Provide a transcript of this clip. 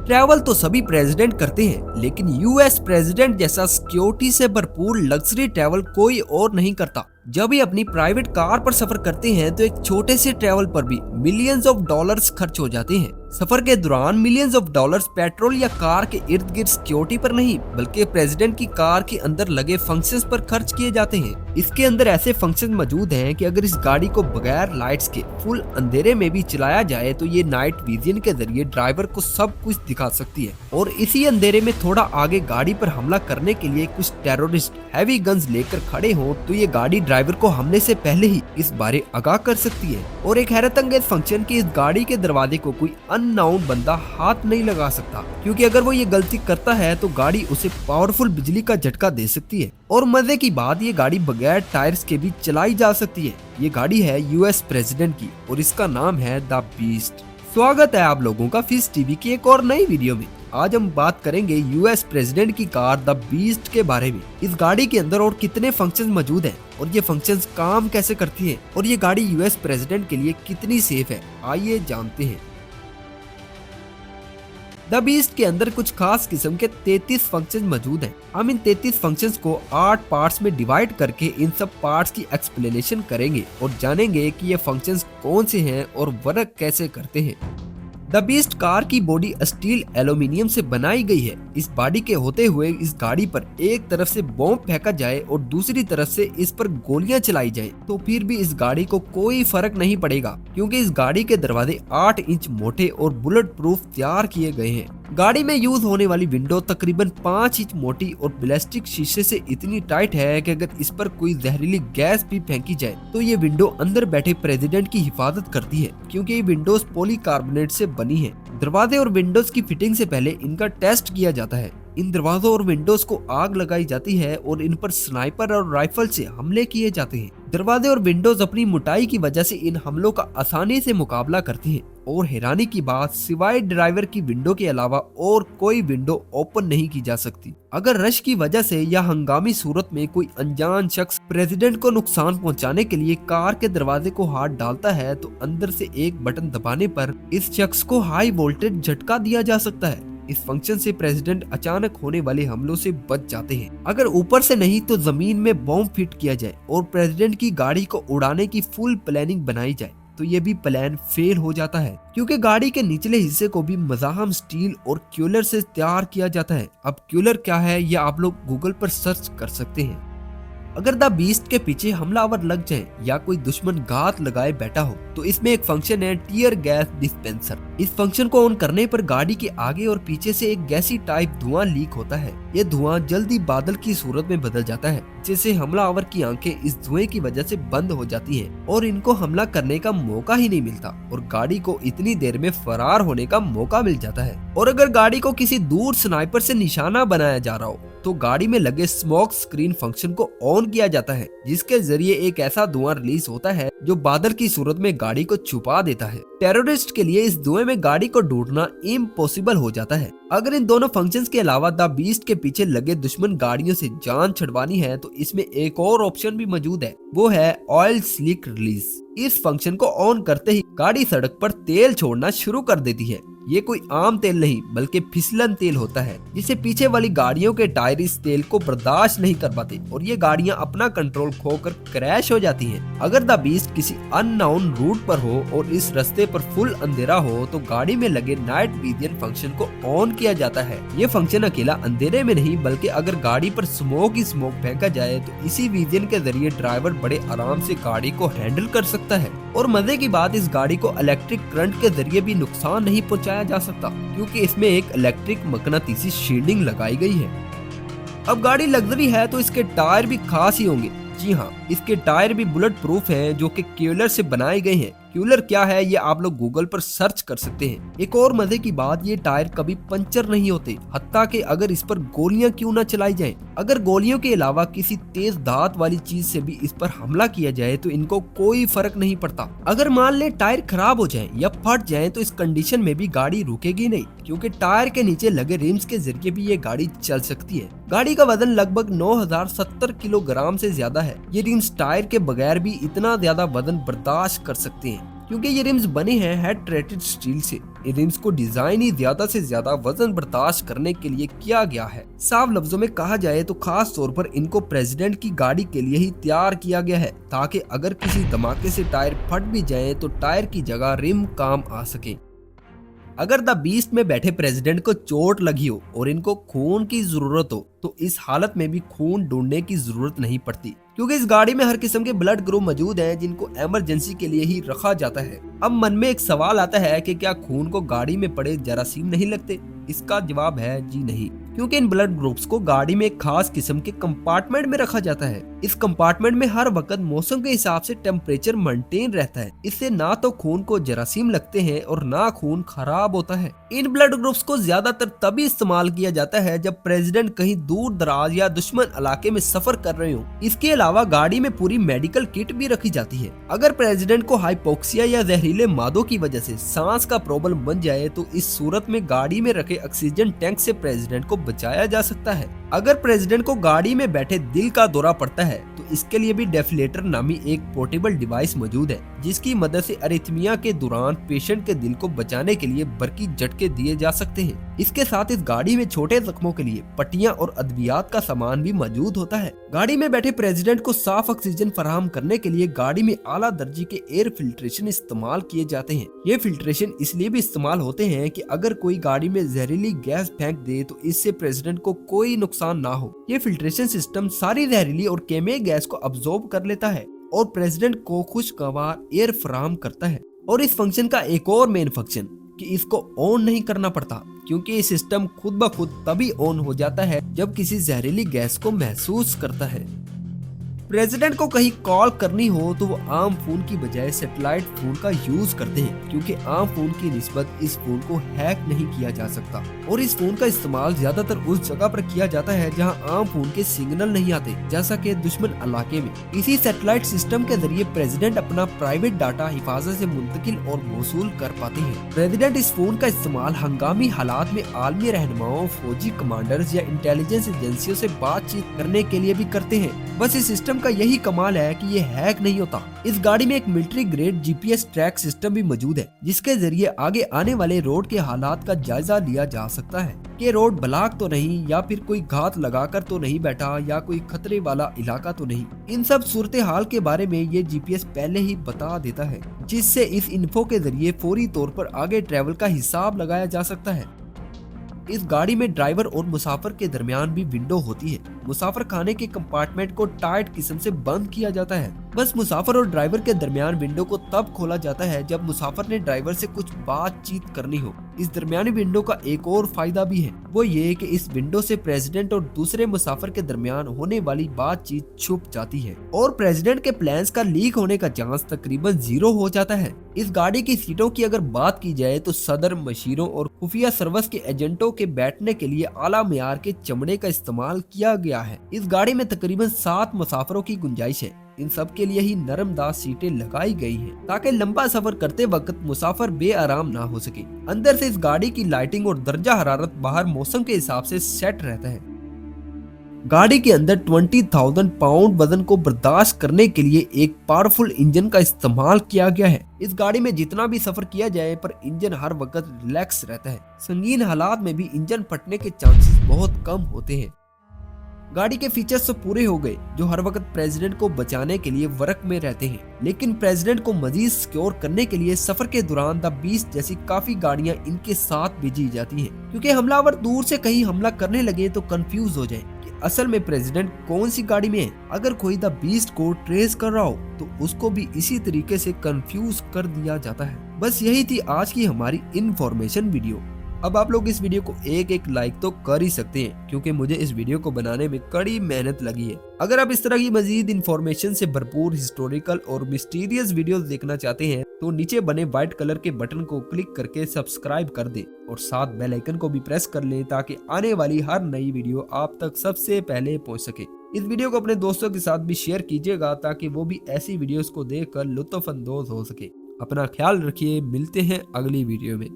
Travel तो सभी president करते हैं, लेकिन यूएस प्रेसिडेंट जैसा सिक्योरिटी से भरपूर लग्जरी ट्रैवल कोई और नहीं करता। जब ये अपनी प्राइवेट कार पर सफर करते हैं तो एक छोटे से ट्रैवल पर भी मिलियंस ऑफ डॉलर्स खर्च हो जाते हैं। सफर के दौरान मिलियंस ऑफ डॉलर्स पेट्रोल या कार के इर्द गिर्द सिक्योरिटी पर नहीं, बल्कि प्रेसिडेंट की कार के अंदर लगे फंक्शंस पर खर्च किए जाते हैं। इसके अंदर ऐसे फंक्शन मौजूद हैं कि अगर इस गाड़ी को बगैर लाइट्स के फुल अंधेरे में भी चलाया जाए तो ये नाइट विजन के जरिए ड्राइवर को सब कुछ दिखा सकती है। और इसी अंधेरे में थोड़ा आगे गाड़ी पर हमला करने के लिए कुछ टेररिस्ट हैवी गन्स लेकर खड़े हों तो ये गाड़ी ड्राइवर को हमले से पहले ही इस बारे आगाह कर सकती है। और एक हैरत अंगेज फंक्शन की इस गाड़ी के दरवाजे को कोई अननोन बंदा हाथ नहीं लगा सकता, क्योंकि अगर वो ये गलती करता है तो गाड़ी उसे पावरफुल बिजली का झटका दे सकती है। और मजे की बात, ये गाड़ी बगैर टायर्स के भी चलाई जा सकती है। ये गाड़ी है यूएस प्रेसिडेंट की और इसका नाम है द बीस्ट। स्वागत है आप लोगों का फिश टीवी की एक और नई वीडियो में। आज हम बात करेंगे यूएस प्रेसिडेंट की कार द बीस्ट के बारे में। इस गाड़ी के अंदर और कितने फंक्शंस मौजूद हैं और ये फंक्शंस काम कैसे करती हैं और ये गाड़ी यूएस प्रेसिडेंट के लिए कितनी सेफ है, आइए जानते हैं। द बीस्ट के अंदर कुछ खास किस्म के 33 फंक्शंस मौजूद हैं। हम इन 33 फंक्शंस को 8 पार्ट्स में डिवाइड करके इन सब पार्ट्स की एक्सप्लेनेशन करेंगे और जानेंगे कि ये फंक्शंस कौन से हैं और वर्क कैसे करते हैं। द बीस्ट कार की बॉडी स्टील एल्यूमिनियम से बनाई गई है। इस बॉडी के होते हुए इस गाड़ी पर एक तरफ से बॉम्ब फेंका जाए और दूसरी तरफ से इस पर गोलियां चलाई जाए तो फिर भी इस गाड़ी को कोई फर्क नहीं पड़ेगा, क्योंकि इस गाड़ी के दरवाजे 8 इंच मोटे और बुलेट प्रूफ तैयार किए गए हैं। गाड़ी में यूज होने वाली विंडो तकरीबन 5 इंच मोटी और प्लास्टिक शीशे से इतनी टाइट है कि अगर इस पर कोई जहरीली गैस भी फेंकी जाए तो ये विंडो अंदर बैठे प्रेसिडेंट की हिफाजत करती है, क्योंकि ये विंडोज पॉलीकार्बोनेट से बनी है। दरवाजे और विंडोज की फिटिंग से पहले इनका टेस्ट किया जाता है। इन दरवाजों और विंडोज को आग लगाई जाती है और इन पर स्नाइपर और राइफल से हमले किए जाते हैं। दरवाजे और विंडोज अपनी मोटाई की वजह से इन हमलों का आसानी से मुकाबला करते हैं। और हैरानी की बात, सिवाय ड्राइवर की विंडो के अलावा और कोई विंडो ओपन नहीं की जा सकती। अगर रश की वजह से या हंगामी सूरत में कोई अनजान शख्स प्रेसिडेंट को नुकसान पहुंचाने के लिए कार के दरवाजे को हाथ डालता है तो अंदर से एक बटन दबाने पर इस शख्स को हाई वोल्टेज झटका दिया जा सकता है। इस फंक्शन से प्रेसिडेंट अचानक होने वाले हमलों से बच जाते हैं। अगर ऊपर से नहीं तो जमीन में बॉम्ब फिट किया जाए और प्रेसिडेंट की गाड़ी को उड़ाने की फुल प्लानिंग बनाई जाए तो ये भी प्लान फेल हो जाता है, क्योंकि गाड़ी के निचले हिस्से को भी मज़ाहम स्टील और क्यूलर से तैयार किया जाता है। अब क्यूलर क्या है यह आप लोग गूगल पर सर्च कर सकते हैं। अगर द बीस्ट के पीछे हमलावर लग जाए या कोई दुश्मन घात लगाए बैठा हो तो इसमें एक फंक्शन है टीयर गैस डिस्पेंसर। इस फंक्शन को ऑन करने पर गाड़ी के आगे और पीछे से एक गैसी टाइप धुआं लीक होता है। ये धुआं जल्दी बादल की सूरत में बदल जाता है, जिससे हमलावर की आंखें इस धुएं की वजह से बंद हो जाती हैं और इनको हमला करने का मौका ही नहीं मिलता और गाड़ी को इतनी देर में फरार होने का मौका मिल जाता है। और अगर गाड़ी को किसी दूर स्नाइपर से निशाना बनाया जा रहा हो तो गाड़ी में लगे स्मोक स्क्रीन फंक्शन को ऑन किया जाता है, जिसके जरिए एक ऐसा धुआं रिलीज होता है जो बादल की सूरत में गाड़ी को छुपा देता है। टेररिस्ट के लिए इस धुएं में गाड़ी को ढूंढना इम्पॉसिबल हो जाता है। अगर इन दोनों फंक्शंस के अलावा द बीस्ट के पीछे लगे दुश्मन गाड़ियों से जान छुड़वानी है तो इसमें एक और ऑप्शन भी मौजूद है, वो है ऑयल स्लिक रिलीज। इस फंक्शन को ऑन करते ही गाड़ी सड़क पर तेल छोड़ना शुरू कर देती है। ये कोई आम तेल नहीं बल्कि फिसलन तेल होता है, जिसे पीछे वाली गाड़ियों के टायर इस तेल को बर्दाश्त नहीं कर पाते और ये गाड़ियां अपना कंट्रोल खोकर क्रैश हो जाती हैं। अगर द बीस्ट किसी अननोन रूट पर हो और इस रास्ते पर फुल अंधेरा हो तो गाड़ी में लगे नाइट विजन फंक्शन को ऑन किया जाता है। ये फंक्शन अकेला अंधेरे में नहीं बल्कि अगर गाड़ी पर स्मोक ही स्मोक फेंका जाए तो इसी विजन के जरिए ड्राइवर बड़े आराम से गाड़ी को हैंडल कर सकता है। और मजे की बात, इस गाड़ी को इलेक्ट्रिक करंट के जरिए भी नुकसान नहीं पहुंचाया जा सकता, क्योंकि इसमें एक इलेक्ट्रिक मकनातीसी शील्डिंग लगाई गई है। अब गाड़ी लग्जरी है तो इसके टायर भी खास ही होंगे। जी हाँ, इसके टायर भी बुलेट प्रूफ हैं जो कि क्यूलर से बनाए गए हैं। क्यूलर क्या है ये आप लोग गूगल पर सर्च कर सकते हैं। एक और मजे की बात, ये टायर कभी पंचर नहीं होते, हत्ता कि अगर इस पर गोलियां क्यों ना चलाई जाएं। अगर गोलियों के अलावा किसी तेज धात वाली चीज से भी इस पर हमला किया जाए तो इनको कोई फर्क नहीं पड़ता। अगर मान ले टायर खराब हो जाए या फट जाए तो इस कंडीशन में भी गाड़ी रुकेगी नहीं, क्योंकि टायर के नीचे लगे रिम्स के जरिए भी ये गाड़ी चल सकती है। गाड़ी का वजन लगभग 9070 किलोग्राम से ज्यादा है। ये रिम्स टायर के बगैर भी इतना ज्यादा वजन बर्दाश्त कर सकते हैं। क्योंकि ये रिम्स बने हैं हेड ट्रेटेड स्टील से। इन रिम्स को डिजाइन ही ज्यादा से ज्यादा वजन बर्दाश्त करने के लिए किया गया है। साफ लफ्जों में कहा जाए तो खास तौर पर इनको प्रेसिडेंट की गाड़ी के लिए ही तैयार किया गया है, ताकि अगर किसी धमाके से टायर फट भी जाए तो टायर की जगह रिम काम आ सके। अगर द बीस्ट में बैठे प्रेसिडेंट को चोट लगी हो और इनको खून की जरूरत हो तो इस हालत में भी खून ढूंढने की जरूरत नहीं पड़ती, क्योंकि इस गाड़ी में हर किस्म के ब्लड ग्रुप मौजूद हैं जिनको इमरजेंसी के लिए ही रखा जाता है। अब मन में एक सवाल आता है कि क्या खून को गाड़ी में पड़े जरासीम नहीं लगते? इसका जवाब है जी नहीं, क्योंकि इन ब्लड ग्रुप्स को गाड़ी में एक खास किस्म के कंपार्टमेंट में रखा जाता है। इस कंपार्टमेंट में हर वक्त मौसम के हिसाब से टेम्परेचर मेंटेन रहता है। इससे ना तो खून को जरासीम लगते हैं और ना खून खराब होता है। इन ब्लड ग्रुप्स को ज्यादातर तभी इस्तेमाल किया जाता है जब प्रेसिडेंट कहीं दूर दराज या दुश्मन इलाके में सफर कर रहे हो। इसके अलावा गाड़ी में पूरी मेडिकल किट भी रखी जाती है। अगर प्रेसिडेंट को हाइपोक्सिया या जहरीले मादों की वजह से सांस का प्रॉब्लम बन जाए तो इस सूरत में गाड़ी में रखे ऑक्सीजन टैंक से प्रेसिडेंट को बचाया जा सकता है। अगर प्रेसिडेंट को गाड़ी में बैठे दिल का दौरा पड़ता है तो इसके लिए भी डेफिलेटर नामी एक पोर्टेबल डिवाइस मौजूद है, जिसकी मदद से अरिथमिया के दौरान पेशेंट के दिल को बचाने के लिए बरकी झटके दिए जा सकते हैं। इसके साथ इस गाड़ी में छोटे जख्मों के लिए पट्टियां और अद्वियात का सामान भी मौजूद होता है। गाड़ी में बैठे प्रेसिडेंट को साफ ऑक्सीजन फराहम करने के लिए गाड़ी में आला दर्जे के एयर फिल्ट्रेशन इस्तेमाल किए जाते हैं। ये फिल्ट्रेशन इसलिए भी इस्तेमाल होते हैं कि अगर कोई गाड़ी में जहरीली गैस फेंक दे तो इससे प्रेसिडेंट को कोई नुकसान ना हो। ये फिल्ट्रेशन सिस्टम सारी जहरीली और केमिकल गैस को अब्सॉर्ब कर लेता है और प्रेसिडेंट को खुशगवार एयर फराहम करता है। और इस फंक्शन का एक और मेन फंक्शन कि इसको ऑन नहीं करना पड़ता, क्योंकि ये सिस्टम खुद ब खुद तभी ऑन हो जाता है जब किसी जहरीली गैस को महसूस करता है। प्रेसिडेंट को कहीं कॉल करनी हो तो वो आम फोन की बजाय सैटेलाइट फोन का यूज करते हैं, क्योंकि आम फोन की निस्बत इस फोन को हैक नहीं किया जा सकता और इस फोन का इस्तेमाल ज्यादातर उस जगह पर किया जाता है जहां आम फोन के सिग्नल नहीं आते, जैसा कि दुश्मन इलाके में। इसी सैटेलाइट सिस्टम के जरिए प्रेसिडेंट अपना प्राइवेट डाटा हिफाजत से मुंतकिल और मौसूल कर पाते हैं। प्रेसिडेंट इस फोन का इस्तेमाल हंगामी हालात में आलमी रहनुमाओं, फौजी कमांडर्स या इंटेलिजेंस एजेंसियों से बातचीत करने के लिए भी करते हैं। बस इस सिस्टम का यही कमाल है कि ये हैक नहीं होता। इस गाड़ी में एक military grade GPS track system भी मौजूद है, जिसके जरिए आगे आने वाले रोड के हालात का जायजा लिया जा सकता है कि रोड ब्लॉक तो नहीं, या फिर कोई घात लगाकर तो नहीं बैठा, या कोई खतरे वाला इलाका तो नहीं। इन सब सूरत हाल के बारे में ये जीपीएस पहले ही बता देता है, जिससे इस इन्फो के जरिए फौरी तौर पर आगे ट्रैवल का हिसाब लगाया जा सकता है। इस गाड़ी में ड्राइवर और मुसाफिर के दरमियान भी विंडो होती है। मुसाफिर खाने के कंपार्टमेंट को टाइट किस्म से बंद किया जाता है। बस मुसाफिर और ड्राइवर के दरमियान विंडो को तब खोला जाता है जब मुसाफिर ने ड्राइवर से कुछ बातचीत करनी हो। इस दरमियानी विंडो का एक और फायदा भी है, वो ये कि इस विंडो से प्रेसिडेंट और दूसरे मुसाफिर के दरमियान होने वाली बातचीत छुप जाती है और प्रेसिडेंट के प्लान्स का लीक होने का चांस तकरीबन 0 हो जाता है। इस गाड़ी की सीटों की अगर बात की जाए तो सदर, मशीरों और खुफिया सर्विस के एजेंटों के बैठने के लिए आला मियार के चमड़े का इस्तेमाल किया गया है। इस गाड़ी में तकरीबन 7 मुसाफिरों की गुंजाइश है। इन सब के लिए ही नरमदार सीटें लगाई गई हैं, ताकि लंबा सफर करते वक्त मुसाफिर बेआराम ना हो सके। अंदर से इस गाड़ी की लाइटिंग और दर्जा हरारत बाहर मौसम के हिसाब से सेट रहता है। गाड़ी के अंदर 20,000 पाउंड वजन को बर्दाश्त करने के लिए एक पावरफुल इंजन का इस्तेमाल किया गया है। इस गाड़ी में जितना भी सफर किया जाए पर इंजन हर वक्त रिलैक्स रहता है। संगीन हालात में भी इंजन फटने के चांसेस बहुत कम होते हैं। गाड़ी के फीचर्स तो पूरे हो गए जो हर वक्त प्रेसिडेंट को बचाने के लिए वर्क में रहते हैं, लेकिन प्रेसिडेंट को मजीद सिक्योर करने के लिए सफर के दौरान द बीस्ट जैसी काफी गाड़ियां इनके साथ भेजी जाती हैं, क्योंकि हमलावर दूर से कहीं हमला करने लगे तो कंफ्यूज हो जाए कि असल में प्रेसिडेंट कौन सी गाड़ी में है। अगर कोई द बीस्ट को ट्रेस कर रहा हो तो उसको भी इसी तरीके से कंफ्यूज कर दिया जाता है। बस यही थी आज की हमारी इन्फॉर्मेशन वीडियो। अब आप लोग इस वीडियो को एक लाइक तो कर ही सकते हैं, क्योंकि मुझे इस वीडियो को बनाने में कड़ी मेहनत लगी है। अगर आप इस तरह की मजीद इन्फॉर्मेशन से भरपूर हिस्टोरिकल और मिस्टीरियस वीडियोस देखना चाहते हैं तो नीचे बने व्हाइट कलर के बटन को क्लिक करके सब्सक्राइब कर दें और साथ बेल आइकन को भी प्रेस कर लें, ताकि आने वाली हर नई वीडियो आप तक सबसे पहले पहुंच सके। इस वीडियो को अपने दोस्तों के साथ भी शेयर कीजिएगा, ताकि वो भी ऐसी वीडियोस को देखकर लुत्फ अंदोज हो सके। अपना ख्याल रखिए, मिलते हैं अगली वीडियो में।